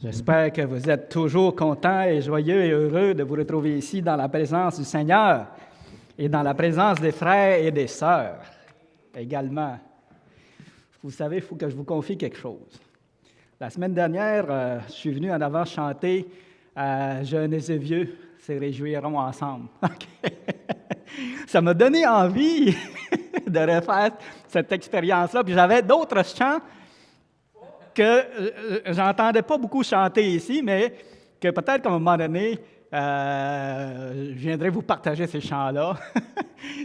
J'espère que vous êtes toujours contents et joyeux et heureux de vous retrouver ici dans la présence du Seigneur et dans la présence des frères et des sœurs également. Vous savez, il faut que je vous confie quelque chose. La semaine dernière, je suis venu en avant chanter « Jeunes et vieux se réjouiront ensemble ». Ça m'a donné envie de refaire cette expérience-là. Puis j'avais d'autres chants que j'entendais pas beaucoup chanter ici, mais que peut-être qu'à un moment donné, je viendrai vous partager ces chants-là.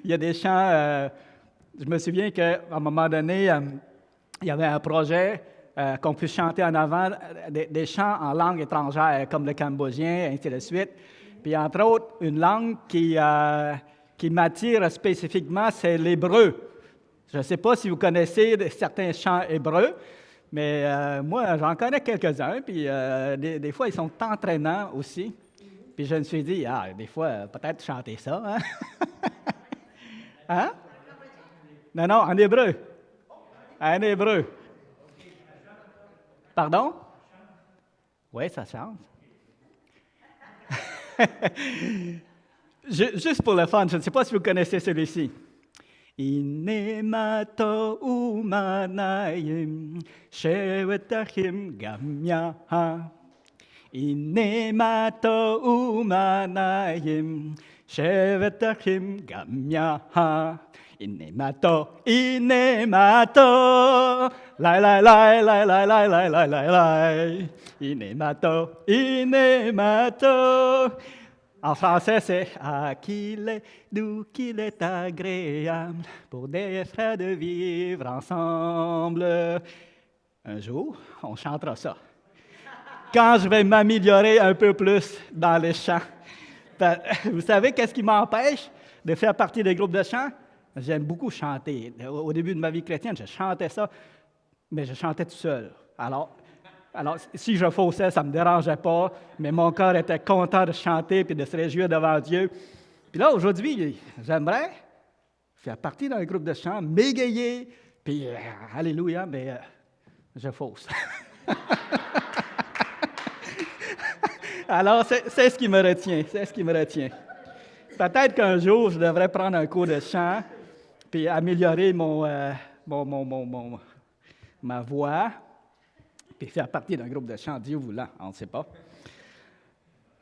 Il y a des chants, je me souviens qu'à un moment donné, il y avait un projet qu'on puisse chanter en avant des chants en langue étrangère, comme le cambodgien, ainsi de suite. Puis entre autres, une langue qui m'attire spécifiquement, c'est l'hébreu. Je ne sais pas si vous connaissez certains chants hébreux, mais moi, j'en connais quelques-uns, puis des fois, ils sont entraînants aussi. Puis je me suis dit, des fois, peut-être chanter ça, hein? Hein? Non, en hébreu. En hébreu. Pardon? Oui, ça chante. Juste pour le fun, je ne sais pas si vous connaissez celui-ci. Inemato umanayim shewetachim gamyaha. Inemato umanayim shewetachim gamyaha. Inemato, lai lai lai lai lai lai lai lai lai lai. Inemato. En français, c'est « Ah, qu'il est doux, qu'il est agréable pour des frères de vivre ensemble. » Un jour, on chantera ça. Quand je vais m'améliorer un peu plus dans les chants. Vous savez qu'est-ce qui m'empêche de faire partie des groupes de chant? J'aime beaucoup chanter. Au début de ma vie chrétienne, je chantais ça, mais je chantais tout seul. Alors, si je faussais, ça ne me dérangeait pas, mais mon cœur était content de chanter et de se réjouir devant Dieu. Puis là, aujourd'hui, j'aimerais faire partie d'un groupe de chant, m'égayer, puis alléluia, mais je fausse. Alors, c'est ce qui me retient, Peut-être qu'un jour, je devrais prendre un cours de chant, puis améliorer ma voix, puis faire partie d'un groupe de chant, Dieu voulant, on ne sait pas.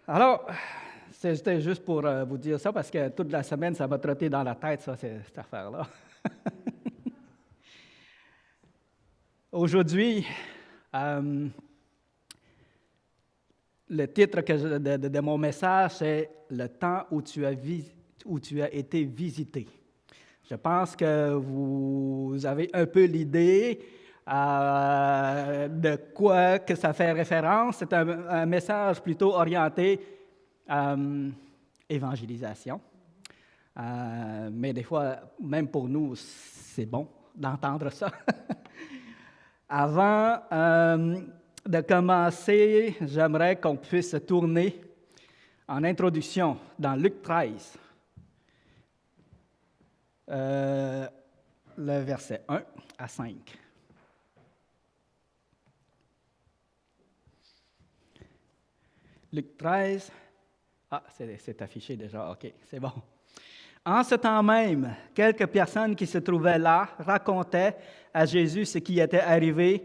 Alors, c'était juste pour vous dire ça, parce que toute la semaine, ça m'a trotté dans la tête, ça, cette affaire-là. Aujourd'hui, le titre de mon message, c'est « Le temps où tu as été visité ». Je pense que vous avez un peu l'idée de quoi que ça fait référence. C'est un message plutôt orienté évangélisation. Mais des fois, même pour nous, c'est bon d'entendre ça. Avant de commencer, j'aimerais qu'on puisse se tourner en introduction dans Luc 13, le verset 1 à 5. Luc 13, c'est affiché déjà, OK, c'est bon. En ce temps même, quelques personnes qui se trouvaient là racontaient à Jésus ce qui était arrivé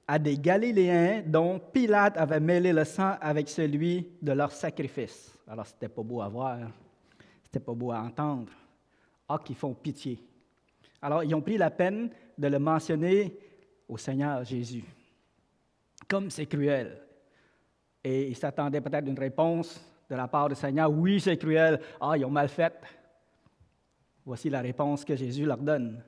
à des Galiléens dont Pilate avait mêlé le sang avec celui de leur sacrifice. Alors, c'était pas beau à voir, c'était pas beau à entendre. Qu'ils font pitié. Alors, ils ont pris la peine de le mentionner au Seigneur Jésus. Comme c'est cruel. Et ils s'attendaient peut-être à une réponse de la part du Seigneur. Oui, c'est cruel. Ils ont mal fait. Voici la réponse que Jésus leur donne.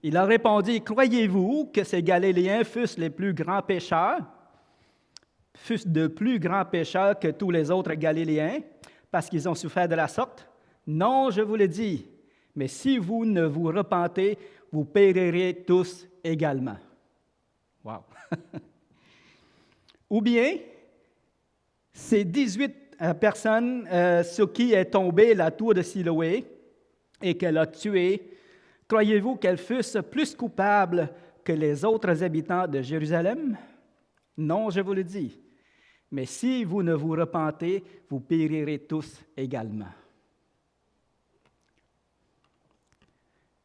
Il leur répondit, « Croyez-vous que ces Galiléens fussent les plus grands pécheurs, fussent de plus grands pécheurs que tous les autres Galiléens, parce qu'ils ont souffert de la sorte? Non, je vous le dis. Mais si vous ne vous repentez, vous périrez tous également. » Wow! Ou bien, ces 18 personnes sur qui est tombée la tour de Siloé et qu'elle a tuées, croyez-vous qu'elles fussent plus coupables que les autres habitants de Jérusalem? Non, je vous le dis. Mais si vous ne vous repentez, vous périrez tous également.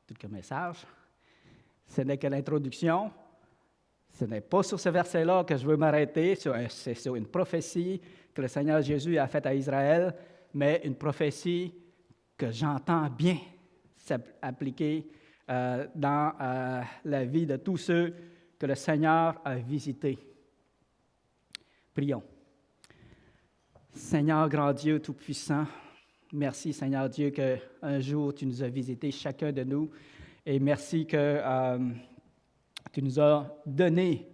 Tout le message. Ce n'est que l'introduction. Ce n'est pas sur ce verset-là que je veux m'arrêter. C'est sur une prophétie que le Seigneur Jésus a faite à Israël, mais une prophétie que j'entends bien s'appliquer dans la vie de tous ceux que le Seigneur a visités. Prions. Seigneur grand Dieu Tout-Puissant, merci Seigneur Dieu qu'un jour tu nous as visités, chacun de nous, et merci que tu nous as donné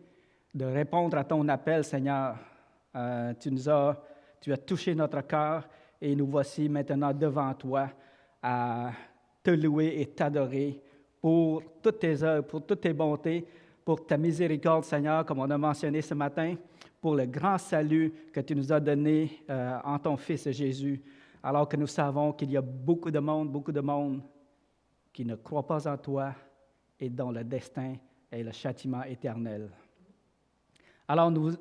de répondre à ton appel, Seigneur. Tu as touché notre cœur et nous voici maintenant devant toi à te louer et t'adorer pour toutes tes œuvres, pour toutes tes bontés, pour ta miséricorde, Seigneur, comme on a mentionné ce matin, pour le grand salut que tu nous as donné en ton Fils Jésus, alors que nous savons qu'il y a beaucoup de monde qui ne croit pas en toi et dont le destin est le châtiment éternel. Alors nous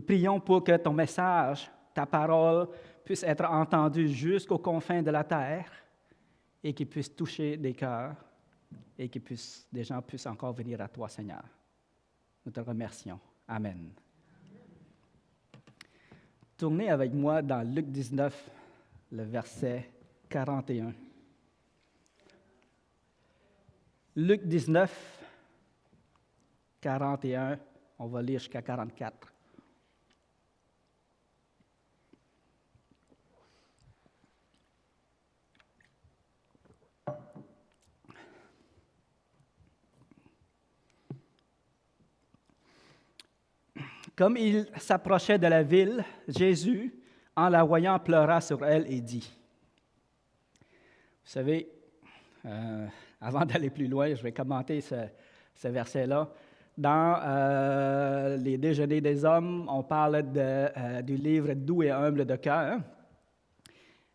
prions pour que ton message, ta parole, puisse être entendue jusqu'aux confins de la terre et qu'il puisse toucher des cœurs et que des gens puissent encore venir à toi, Seigneur. Nous te remercions. Amen. Tournez avec moi dans Luc 19, le verset 41. Luc 19, 41, on va lire jusqu'à 44. Comme il s'approchait de la ville, Jésus, en la voyant, pleura sur elle et dit. Vous savez, avant d'aller plus loin, je vais commenter ce verset-là. Dans les Déjeuners des hommes, on parle du livre Doux et humble de cœur.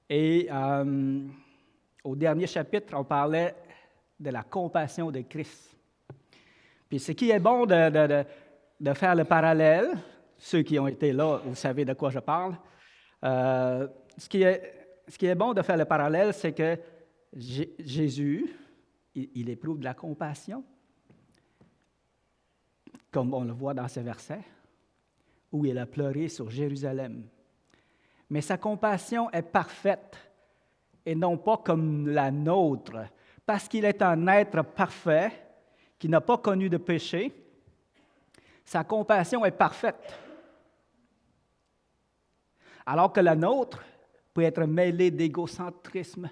Et au dernier chapitre, on parlait de la compassion de Christ. Puis ce qui est bon de faire le parallèle, ceux qui ont été là, vous savez de quoi je parle. Ce qui est bon de faire le parallèle, c'est que Jésus, il éprouve de la compassion, comme on le voit dans ce verset, où il a pleuré sur Jérusalem. Mais sa compassion est parfaite et non pas comme la nôtre, parce qu'il est un être parfait qui n'a pas connu de péché. Sa compassion est parfaite. Alors que la nôtre peut être mêlée d'égocentrisme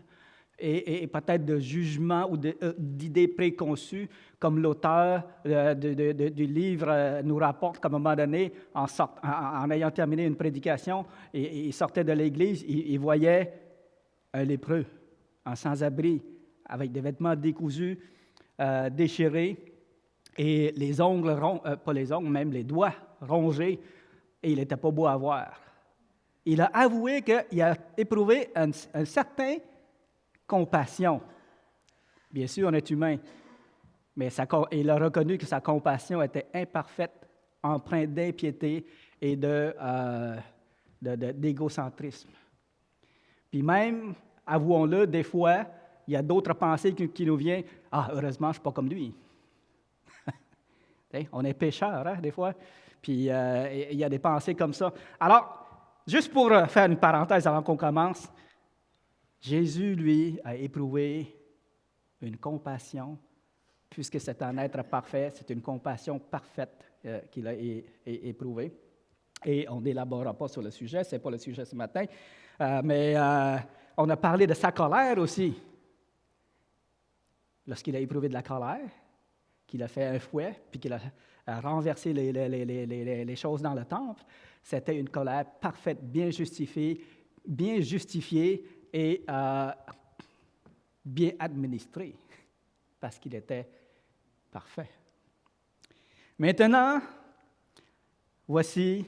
et peut-être de jugement ou d'idées préconçues, comme l'auteur du livre nous rapporte qu'à un moment donné, en ayant terminé une prédication, il sortait de l'église, il voyait un lépreux, un sans-abri, avec des vêtements décousus, déchirés, et les ongles, pas les ongles, même les doigts rongés, et il n'était pas beau à voir. Il a avoué qu'il a éprouvé un certain compassion. Bien sûr, on est humain, mais il a reconnu que sa compassion était imparfaite, empreinte d'impiété et d'égocentrisme. Puis même, avouons-le, des fois, il y a d'autres pensées qui nous viennent. « Ah, heureusement, je ne suis pas comme lui. » On est pécheurs, hein, des fois. Puis il y a des pensées comme ça. Alors, juste pour faire une parenthèse avant qu'on commence, Jésus, lui, a éprouvé une compassion, puisque c'est un être parfait, c'est une compassion parfaite qu'il a éprouvée. Et on n'élaborera pas sur le sujet, ce n'est pas le sujet ce matin, mais on a parlé de sa colère aussi. Lorsqu'il a éprouvé de la colère, qu'il a fait un fouet, puis qu'il a renversé les choses dans le temple, c'était une colère parfaite, bien justifiée et bien administrée, parce qu'il était parfait. Maintenant, voici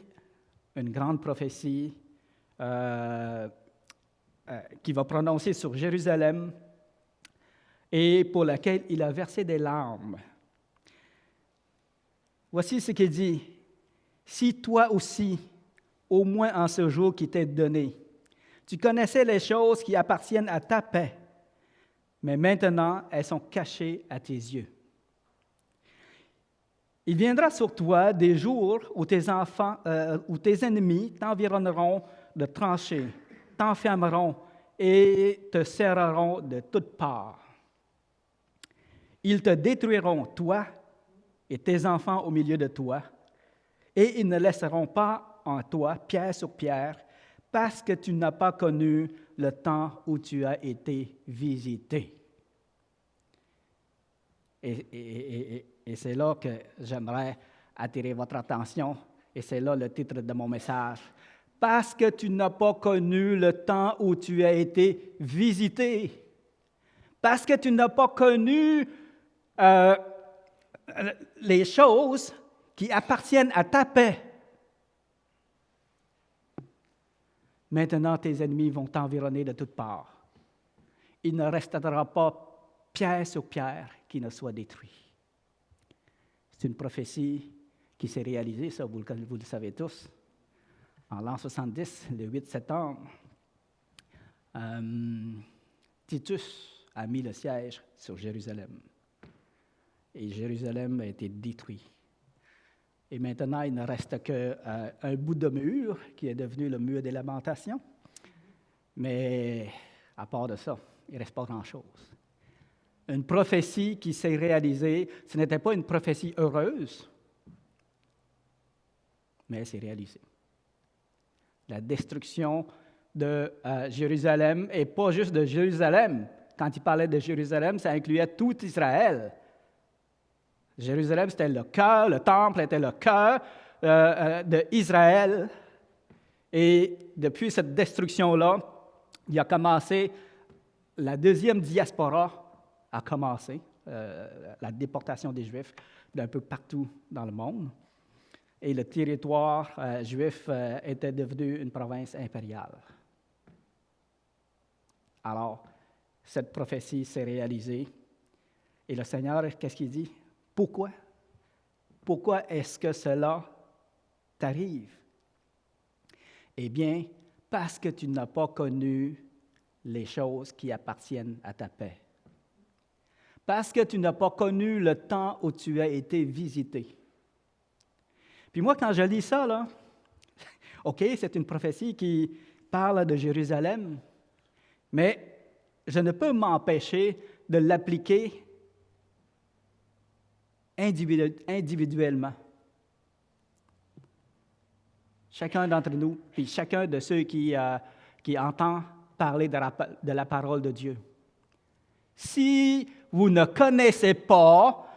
une grande prophétie qui va prononcer sur Jérusalem et pour laquelle il a versé des larmes. Voici ce qu'il dit. « Si toi aussi, au moins en ce jour qui t'est donné. Tu connaissais les choses qui appartiennent à ta paix, mais maintenant elles sont cachées à tes yeux. Il viendra sur toi des jours où où tes ennemis t'environneront de tranchées, t'enfermeront et te serreront de toutes parts. Ils te détruiront, toi et tes enfants au milieu de toi, et ils ne laisseront pas en toi pierre sur pierre, parce que tu n'as pas connu le temps où tu as été visité. Et c'est là que j'aimerais attirer votre attention, et c'est là le titre de mon message. Parce que tu n'as pas connu le temps où tu as été visité. Parce que tu n'as pas connu les choses qui appartiennent à ta paix. Maintenant, tes ennemis vont t'environner de toutes parts. Il ne restera pas pierre sur pierre qui ne soit détruit. C'est une prophétie qui s'est réalisée, ça vous le savez tous. En l'an 70, le 8 septembre, Titus a mis le siège sur Jérusalem. Et Jérusalem a été détruit. Et maintenant, il ne reste qu'un bout de mur qui est devenu le mur des lamentations. Mais à part de ça, il ne reste pas grand-chose. Une prophétie qui s'est réalisée, ce n'était pas une prophétie heureuse, mais elle s'est réalisée. La destruction de Jérusalem, et pas juste de Jérusalem. Quand il parlait de Jérusalem, ça incluait tout Israël. Jérusalem, c'était le cœur, le temple était le cœur d'Israël. Et depuis cette destruction-là, il a commencé, la deuxième diaspora a commencé, la déportation des Juifs d'un peu partout dans le monde. Et le territoire juif était devenu une province impériale. Alors, cette prophétie s'est réalisée. Et le Seigneur, qu'est-ce qu'il dit? Pourquoi? Pourquoi est-ce que cela t'arrive? Eh bien, parce que tu n'as pas connu les choses qui appartiennent à ta paix. Parce que tu n'as pas connu le temps où tu as été visité. Puis moi, quand je lis ça, là, OK, c'est une prophétie qui parle de Jérusalem, mais je ne peux m'empêcher de l'appliquer individuellement. Chacun d'entre nous, puis chacun de ceux qui entend parler de la parole de Dieu. Si vous ne connaissez pas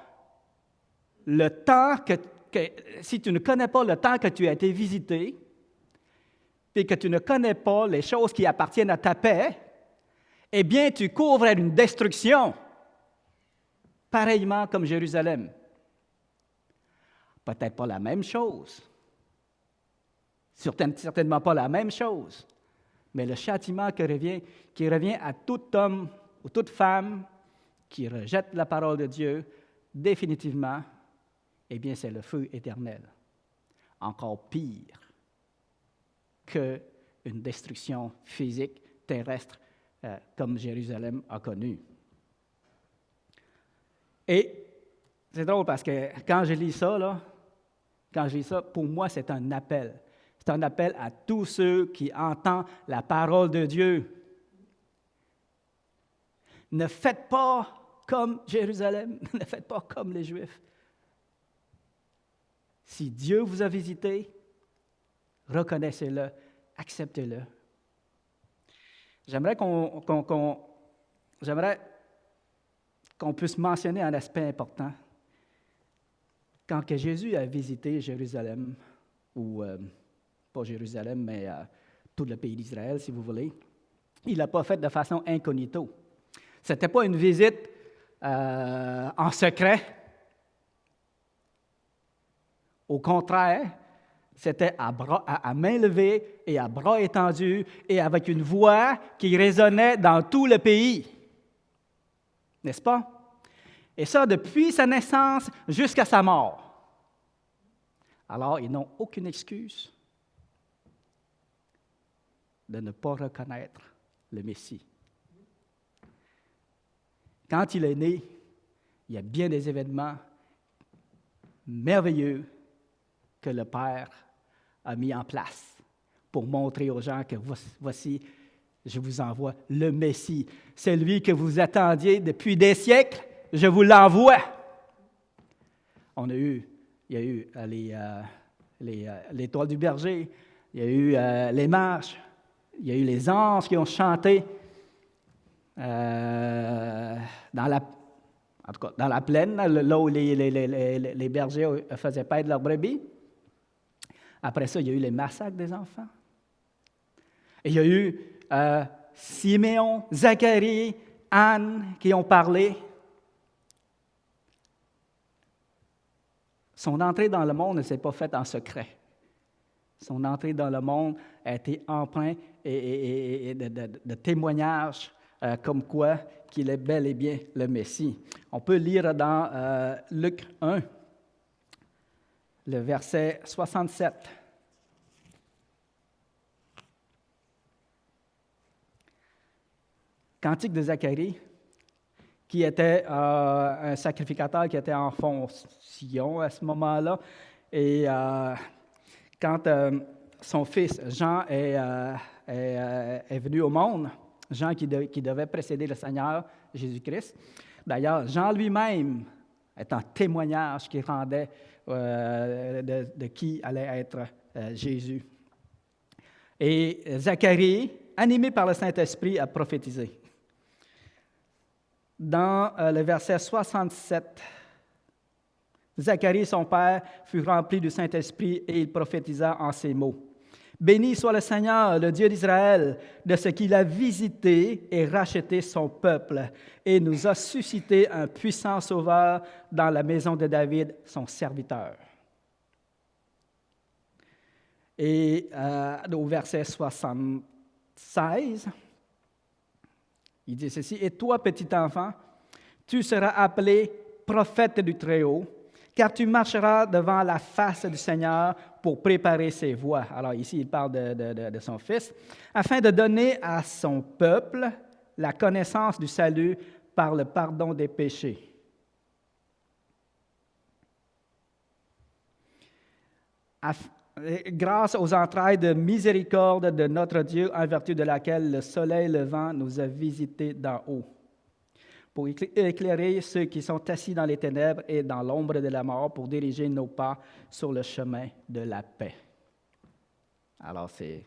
le temps si tu ne connais pas le temps que tu as été visité, puis que tu ne connais pas les choses qui appartiennent à ta paix, eh bien, tu cours vers une destruction, pareillement comme Jérusalem. Peut-être pas la même chose, certainement pas la même chose, mais le châtiment qui revient à tout homme ou toute femme qui rejette la parole de Dieu, définitivement, eh bien, c'est le feu éternel. Encore pire qu'une destruction physique, terrestre, comme Jérusalem a connu. Et c'est drôle parce que quand je lis ça, pour moi, c'est un appel. C'est un appel à tous ceux qui entendent la parole de Dieu. Ne faites pas comme Jérusalem, ne faites pas comme les Juifs. Si Dieu vous a visité, reconnaissez-le, acceptez-le. J'aimerais qu'on puisse mentionner un aspect important. Quand que Jésus a visité Jérusalem, ou pas Jérusalem, mais tout le pays d'Israël, si vous voulez, il ne l'a pas fait de façon incognito. Ce n'était pas une visite en secret. Au contraire, c'était à main levée et à bras étendus et avec une voix qui résonnait dans tout le pays. N'est-ce pas? Et ça, depuis sa naissance jusqu'à sa mort. Alors, ils n'ont aucune excuse. de ne pas reconnaître le Messie. Quand il est né, il y a bien des événements merveilleux que le Père a mis en place pour montrer aux gens que voici, je vous envoie le Messie. Celui que vous attendiez depuis des siècles, je vous l'envoie. Il y a eu l'étoile du berger, il y a eu les marches, il y a eu les anges qui ont chanté dans la plaine, là où les bergers faisaient paître leurs brebis. Après ça, il y a eu les massacres des enfants. Et il y a eu Siméon, Zacharie, Anne qui ont parlé. Son entrée dans le monde ne s'est pas faite en secret. Son entrée dans le monde a été empreinte de témoignages comme quoi qu'il est bel et bien le Messie. On peut lire dans Luc 1, le verset 67. Cantique de Zacharie, qui était un sacrificateur qui était en fonction à ce moment-là. Et quand son fils Jean est venu au monde, Jean qui devait précéder le Seigneur Jésus-Christ, d'ailleurs, Jean lui-même est un témoignage qu'il rendait de qui allait être Jésus. Et Zacharie, animé par le Saint-Esprit, a prophétisé. Dans le verset 67, Zacharie, son père, fut rempli du Saint-Esprit et il prophétisa en ces mots. « Béni soit le Seigneur, le Dieu d'Israël, de ce qu'il a visité et racheté son peuple et nous a suscité un puissant sauveur dans la maison de David, son serviteur. » Et au verset 76, il dit ceci, « Et toi, petit enfant, tu seras appelé prophète du Très-Haut, car tu marcheras devant la face du Seigneur pour préparer ses voies. » Alors ici, il parle de son fils, « afin de donner à son peuple la connaissance du salut par le pardon des péchés. » Grâce aux entrailles de miséricorde de notre Dieu, en vertu de laquelle le soleil levant nous a visités d'en haut, pour éclairer ceux qui sont assis dans les ténèbres et dans l'ombre de la mort, pour diriger nos pas sur le chemin de la paix. Alors, c'est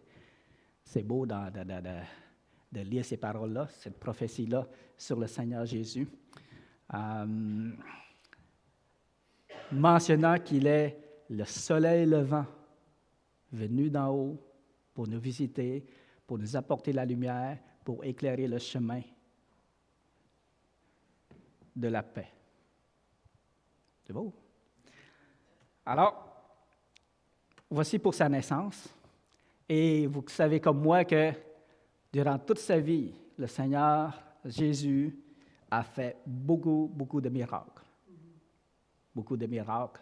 beau de lire ces paroles-là, cette prophétie-là sur le Seigneur Jésus, mentionnant qu'il est le soleil levant, venu d'en haut pour nous visiter, pour nous apporter la lumière, pour éclairer le chemin de la paix. C'est beau. Alors, voici pour sa naissance. Et vous savez comme moi que durant toute sa vie, le Seigneur Jésus a fait beaucoup, beaucoup de miracles. Beaucoup de miracles.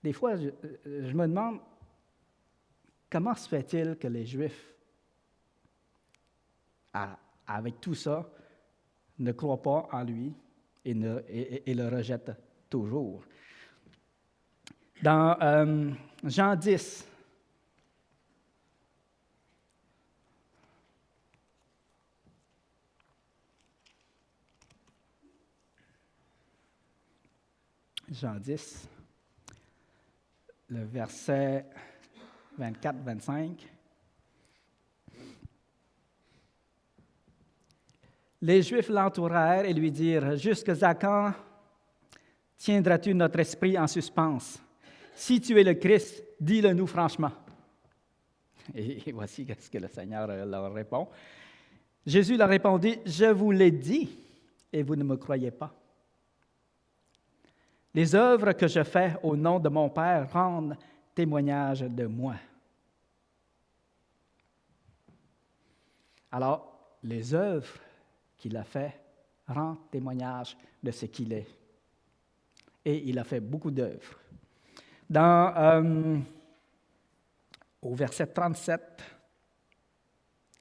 Des fois, je me demande comment se fait-il que les Juifs, avec tout ça, ne croient pas en lui et le rejettent toujours. Dans Jean 10, le verset 24-25. Les Juifs l'entourèrent et lui dirent, « Jusqu'à quand tiendras-tu notre esprit en suspens? Si tu es le Christ, dis-le-nous franchement. » Et voici ce que le Seigneur leur répond. Jésus leur répondit, « Je vous l'ai dit, et vous ne me croyez pas. Les œuvres que je fais au nom de mon Père rendent témoignage de moi. » Alors, les œuvres qu'il a fait rendent témoignage de ce qu'il est. Et il a fait beaucoup d'œuvres. Dans au verset 37,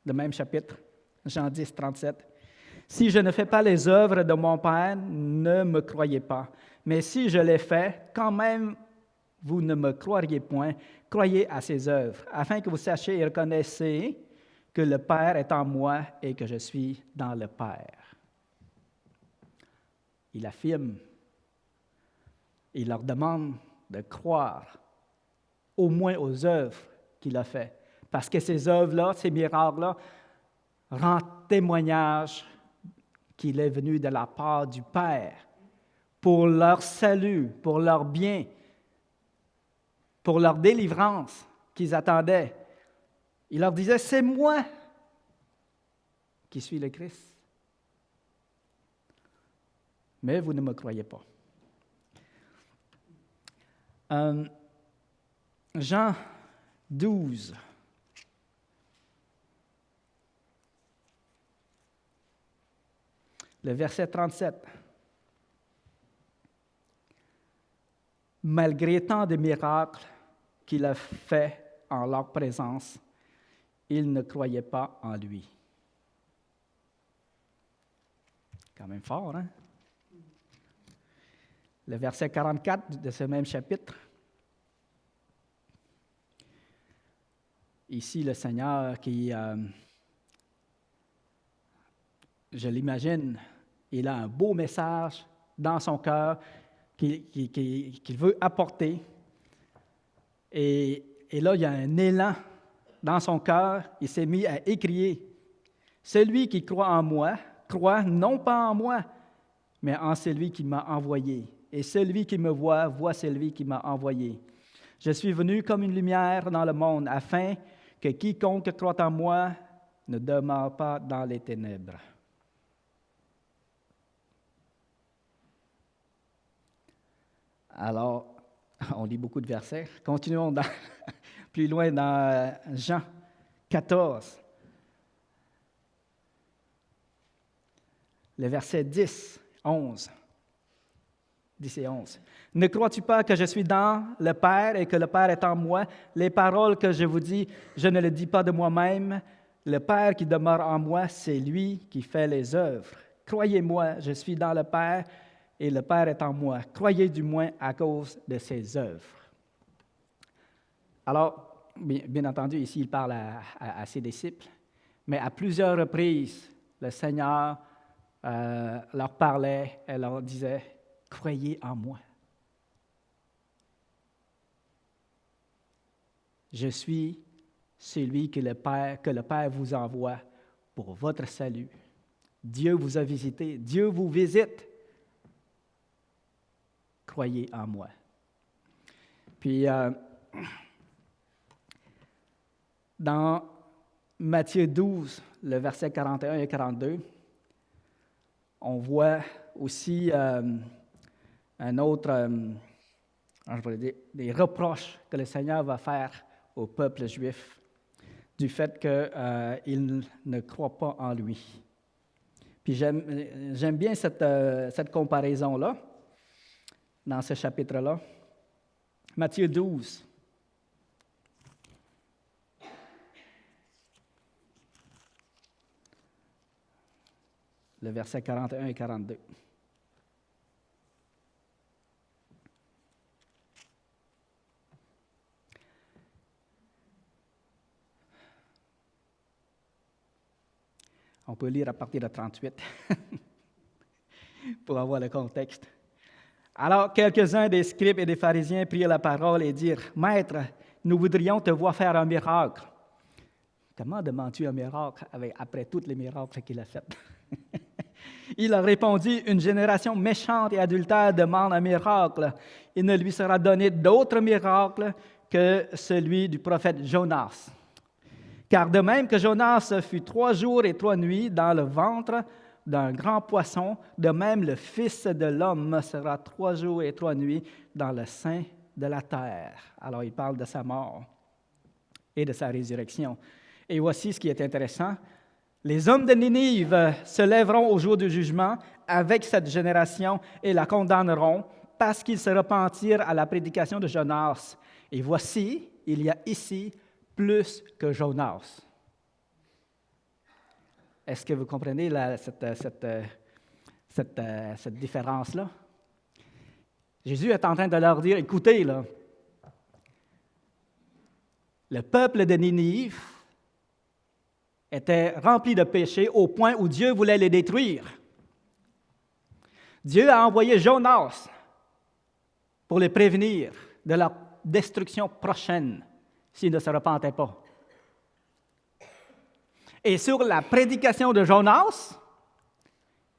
le même chapitre, Jean 10, 37. « Si je ne fais pas les œuvres de mon Père, ne me croyez pas. Mais si je les fais, quand même, vous ne me croiriez point. Croyez à ses œuvres, afin que vous sachiez et reconnaissiez que le Père est en moi et que je suis dans le Père. » Il affirme, il leur demande de croire au moins aux œuvres qu'il a faites. Parce que ces œuvres-là, ces miracles-là, rendent témoignage qu'il est venu de la part du Père pour leur salut, pour leur bien, pour leur délivrance qu'ils attendaient. Il leur disait, c'est moi qui suis le Christ. Mais vous ne me croyez pas. Jean 12. Le verset 37. Malgré tant de miracles qu'il a fait en leur présence, ils ne croyaient pas en lui. Quand même fort, hein? Le verset 44 de ce même chapitre. Ici, le Seigneur qui, je l'imagine, il a un beau message dans son cœur qu'il veut apporter. Et là, il y a un élan dans son cœur. Il s'est mis à écrier. « Celui qui croit en moi, croit non pas en moi, mais en celui qui m'a envoyé. Et celui qui me voit, voit celui qui m'a envoyé. Je suis venu comme une lumière dans le monde, afin que quiconque croit en moi ne demeure pas dans les ténèbres. » Alors, on lit beaucoup de versets. Continuons plus loin dans Jean 14. Le verset 10, 11. 10 et 11. « Ne crois-tu pas que je suis dans le Père et que le Père est en moi? Les paroles que je vous dis, je ne les dis pas de moi-même. Le Père qui demeure en moi, c'est lui qui fait les œuvres. Croyez-moi, je suis dans le Père et le Père est en moi. Croyez du moins à cause de ses œuvres. » Alors, bien entendu, ici, il parle à ses disciples, mais à plusieurs reprises, le Seigneur leur parlait et leur disait, « Croyez en moi. Je suis celui que le Père vous envoie pour votre salut. Dieu vous a visité, Dieu vous visite. Croyez en moi. » Puis, dans Matthieu 12, le verset 41 et 42, on voit aussi un autre, je pourrais dire, des reproches que le Seigneur va faire au peuple juif du fait qu'il ne croit pas en lui. Puis j'aime bien cette comparaison-là, dans ce chapitre-là. Matthieu 12. Le verset 41 et 42. On peut lire à partir de 38 pour avoir le contexte. Alors, quelques-uns des scribes et des pharisiens prirent la parole et dirent, « Maître, nous voudrions te voir faire un miracle. » Comment demandes-tu un miracle après tous les miracles qu'il a faits? Il a répondu, « Une génération méchante et adultère demande un miracle. Il ne lui sera donné d'autre miracle que celui du prophète Jonas. Car de même que Jonas fut 3 jours et 3 nuits dans le ventre d'un grand poisson, de même le Fils de l'homme sera 3 jours et 3 nuits dans le sein de la terre. » Alors, il parle de sa mort et de sa résurrection. Et voici ce qui est intéressant. Les hommes de Ninive se lèveront au jour du jugement avec cette génération et la condamneront parce qu'ils se repentirent à la prédication de Jonas. Et voici, il y a ici plus que Jonas. Est-ce que vous comprenez cette différence-là? Jésus est en train de leur dire, écoutez, là, le peuple de Ninive était rempli de péché au point où Dieu voulait les détruire. Dieu a envoyé Jonas pour les prévenir de leur destruction prochaine s'ils ne se repentaient pas. Et sur la prédication de Jonas,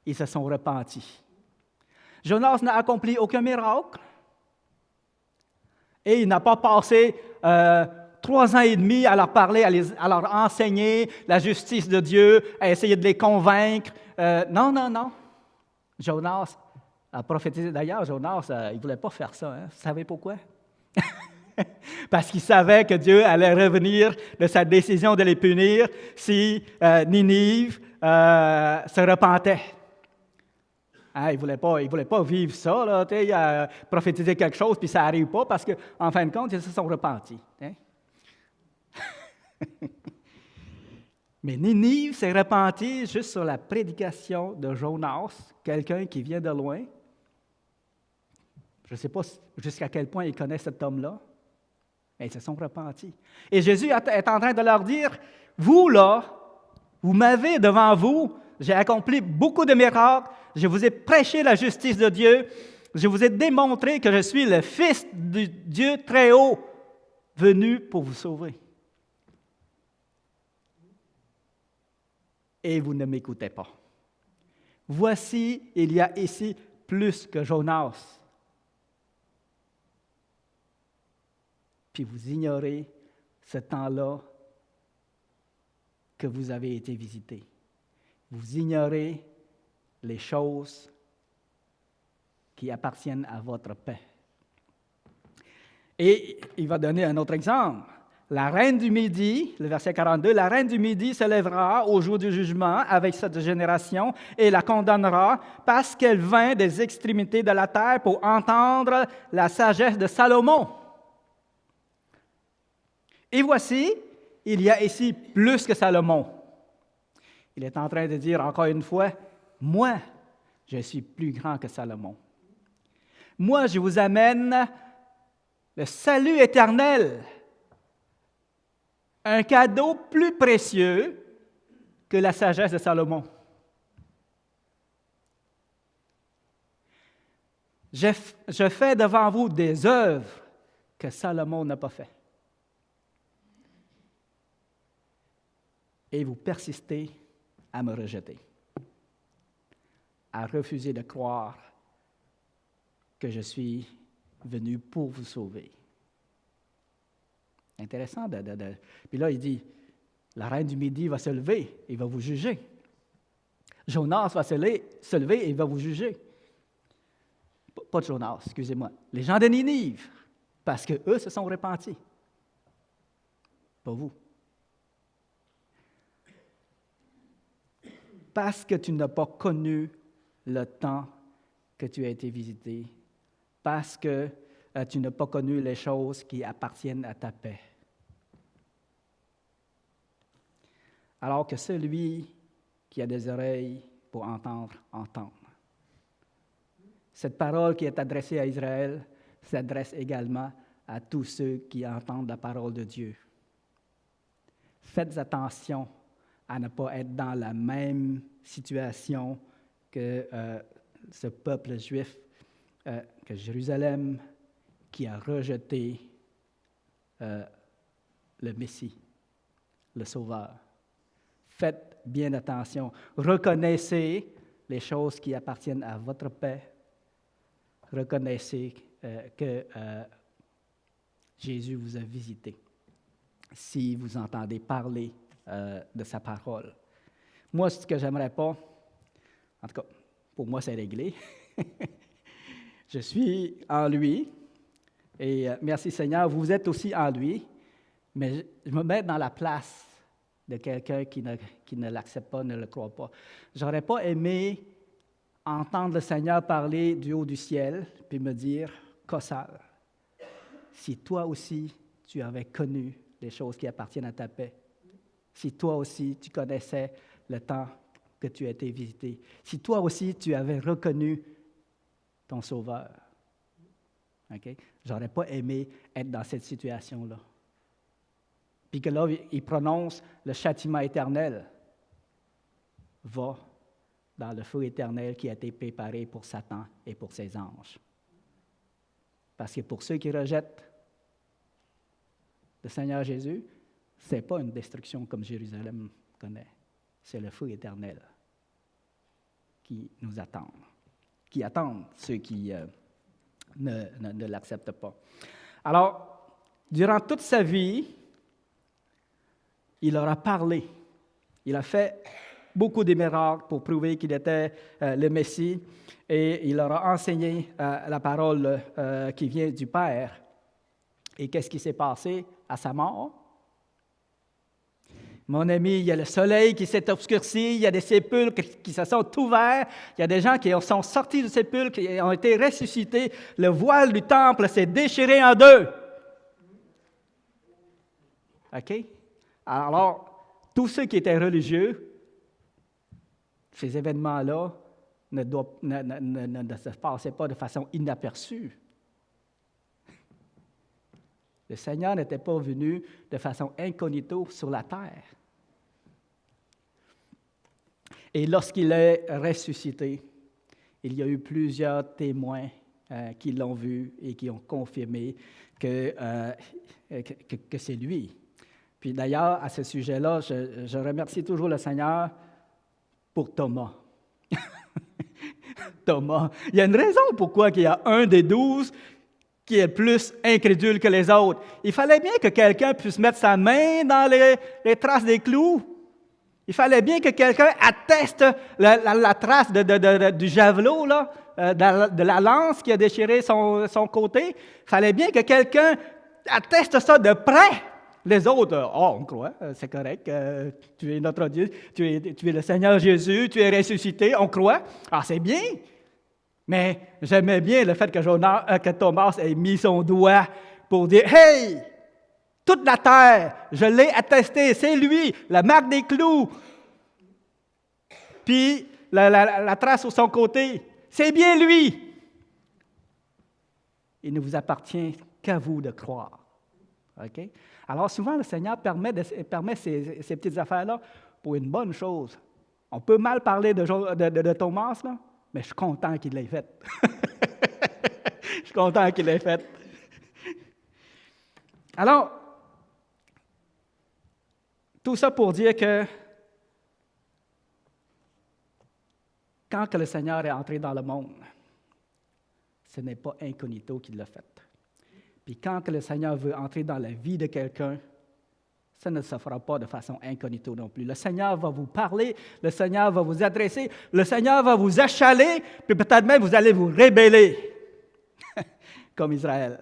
ils se sont repentis. Jonas n'a accompli aucun miracle et il n'a pas passé 3 ans et demi à leur parler, à leur enseigner la justice de Dieu, à essayer de les convaincre. Non. Jonas a prophétisé. D'ailleurs, Jonas, il ne voulait pas faire ça. Hein? Vous savez pourquoi? Parce qu'il savait que Dieu allait revenir de sa décision de les punir si Ninive se repentait. Hein, il ne voulait pas vivre ça, là, prophétiser quelque chose, puis ça n'arrive pas, parce qu'en fin de compte, ils se sont repentis. Hein? Mais Ninive s'est repenti juste sur la prédication de Jonas, quelqu'un qui vient de loin. Je ne sais pas jusqu'à quel point ils connaissent cet homme-là, mais ils se sont repentis. Et Jésus est en train de leur dire, vous là, vous m'avez devant vous, j'ai accompli beaucoup de miracles, je vous ai prêché la justice de Dieu, je vous ai démontré que je suis le Fils du Dieu très haut, venu pour vous sauver. Et vous ne m'écoutez pas. Voici, il y a ici plus que Jonas. Puis vous ignorez ce temps-là que vous avez été visité. Vous ignorez les choses qui appartiennent à votre paix. Et il va donner un autre exemple. La reine du Midi, le verset 42, la reine du Midi se lèvera au jour du jugement avec cette génération et la condamnera parce qu'elle vint des extrémités de la terre pour entendre la sagesse de Salomon. Et voici, il y a ici plus que Salomon. Il est en train de dire encore une fois, moi, je suis plus grand que Salomon. Moi, je vous amène le salut éternel, un cadeau plus précieux que la sagesse de Salomon. Je fais devant vous des œuvres que Salomon n'a pas faites. Et vous persistez à me rejeter, à refuser de croire que je suis venu pour vous sauver. Intéressant. Puis là, il dit, la reine du Midi va se lever et va vous juger. Jonas va se lever et il va vous juger. Pas de Jonas, excusez-moi. Les gens de Ninive, parce qu'eux se sont repentis. Pas vous. Parce que tu n'as pas connu le temps que tu as été visité, parce que tu n'as pas connu les choses qui appartiennent à ta paix. Alors que celui qui a des oreilles pour entendre, entende. Cette parole qui est adressée à Israël s'adresse également à tous ceux qui entendent la parole de Dieu. Faites attention à ne pas être dans la même situation que ce peuple juif, que Jérusalem, qui a rejeté le Messie, le Sauveur. Faites bien attention. Reconnaissez les choses qui appartiennent à votre paix. Reconnaissez que Jésus vous a visité. Si vous entendez parler de sa parole. Moi, ce que j'aimerais pas, en tout cas, pour moi, c'est réglé. Je suis en lui, et merci Seigneur, vous êtes aussi en lui, mais je me mets dans la place de quelqu'un qui ne l'accepte pas, ne le croit pas. J'aurais pas aimé entendre le Seigneur parler du haut du ciel, puis me dire, Kossal, si toi aussi tu avais connu des choses qui appartiennent à ta paix. Si toi aussi, tu connaissais le temps que tu as été visité. Si toi aussi, tu avais reconnu ton Sauveur. Okay? J'aurais pas aimé être dans cette situation-là. Puis que là, il prononce le châtiment éternel. Va dans le feu éternel qui a été préparé pour Satan et pour ses anges. Parce que pour ceux qui rejettent le Seigneur Jésus, ce n'est pas une destruction comme Jérusalem connaît. C'est le feu éternel qui nous attend, qui attendent ceux qui ne l'acceptent pas. Alors, durant toute sa vie, il leur a parlé. Il a fait beaucoup de miracles pour prouver qu'il était le Messie et il leur a enseigné la parole qui vient du Père. Et qu'est-ce qui s'est passé à sa mort? Mon ami, il y a le soleil qui s'est obscurci, il y a des sépulcres qui se sont ouverts, il y a des gens qui sont sortis du sépulcre, qui ont été ressuscités, le voile du temple s'est déchiré en deux. OK? Alors, tous ceux qui étaient religieux, ces événements-là ne se passaient pas de façon inaperçue. Le Seigneur n'était pas venu de façon incognito sur la terre. Et lorsqu'il est ressuscité, il y a eu plusieurs témoins qui l'ont vu et qui ont confirmé que c'est lui. Puis d'ailleurs, à ce sujet-là, je remercie toujours le Seigneur pour Thomas. Thomas. Il y a une raison pourquoi il y a un des 12 qui est plus incrédule que les autres. Il fallait bien que quelqu'un puisse mettre sa main dans les traces des clous. Il fallait bien que quelqu'un atteste la trace du javelot, là, de la lance qui a déchiré son côté. Il fallait bien que quelqu'un atteste ça de près. Les autres, on croit, c'est correct, tu es notre Dieu, tu es le Seigneur Jésus, tu es ressuscité, on croit. Ah, c'est bien. Mais j'aimais bien le fait que Thomas ait mis son doigt pour dire « Hey, toute la terre, je l'ai attesté, c'est lui, la marque des clous. » Puis la trace sur son côté, c'est bien lui. Il ne vous appartient qu'à vous de croire. OK? Alors souvent, le Seigneur permet ces petites affaires-là pour une bonne chose. On peut mal parler de Thomas, là, mais je suis content qu'il l'ait fait. Je suis content qu'il l'ait fait. Alors, tout ça pour dire que quand que le Seigneur est entré dans le monde, ce n'est pas incognito qu'il l'a fait. Puis quand que le Seigneur veut entrer dans la vie de quelqu'un, ça ne se fera pas de façon incognito non plus. Le Seigneur va vous parler, le Seigneur va vous adresser, le Seigneur va vous achaler, puis peut-être même vous allez vous rébeller, comme Israël.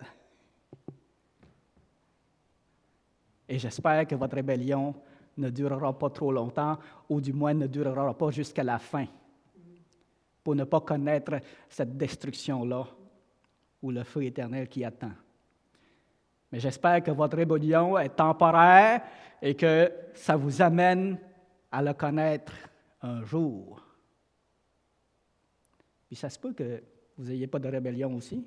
Et j'espère que votre rébellion ne durera pas trop longtemps, ou du moins ne durera pas jusqu'à la fin, pour ne pas connaître cette destruction-là, ou le feu éternel qui attend. Mais j'espère que votre rébellion est temporaire et que ça vous amène à le connaître un jour. Puis ça se peut que vous n'ayez pas de rébellion aussi,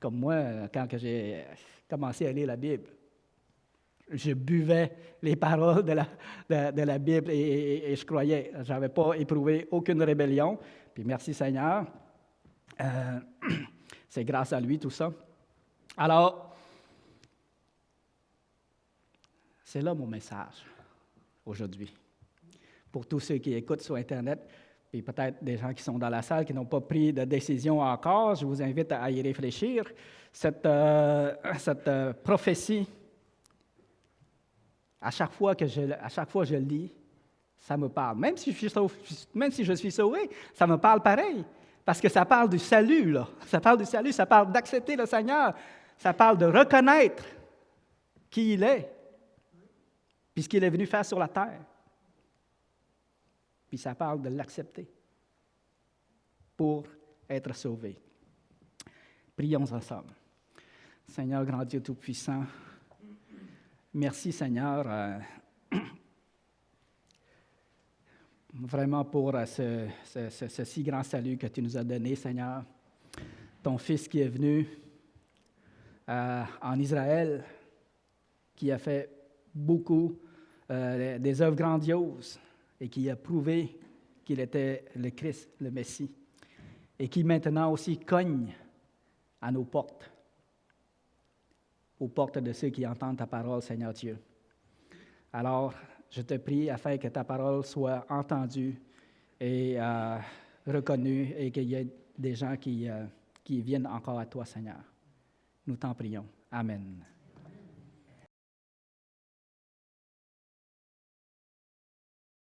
comme moi, quand j'ai commencé à lire la Bible. Je buvais les paroles de la Bible et je croyais. Je n'avais pas éprouvé aucune rébellion. Puis merci Seigneur. C'est grâce à lui tout ça. Alors, c'est là mon message aujourd'hui. Pour tous ceux qui écoutent sur Internet, et peut-être des gens qui sont dans la salle qui n'ont pas pris de décision encore, je vous invite à y réfléchir. Cette prophétie, à chaque fois que je lis, ça me parle. Même si je suis sauvé, ça me parle pareil. Parce que ça parle du salut, là. Ça parle du salut, ça parle d'accepter le Seigneur. Ça parle de reconnaître qui il est, puis ce qu'il est venu faire sur la terre. Puis ça parle de l'accepter pour être sauvé. Prions ensemble. Seigneur, grand Dieu Tout-Puissant, Merci, Seigneur, vraiment pour ce si grand salut que tu nous as donné, Seigneur. Ton Fils qui est venu en Israël, qui a fait beaucoup des œuvres grandioses et qui a prouvé qu'il était le Christ, le Messie, et qui maintenant aussi cogne à nos portes, aux portes de ceux qui entendent ta parole, Seigneur Dieu. Alors, je te prie afin que ta parole soit entendue et reconnue et qu'il y ait des gens qui viennent encore à toi, Seigneur. Nous t'en prions. Amen.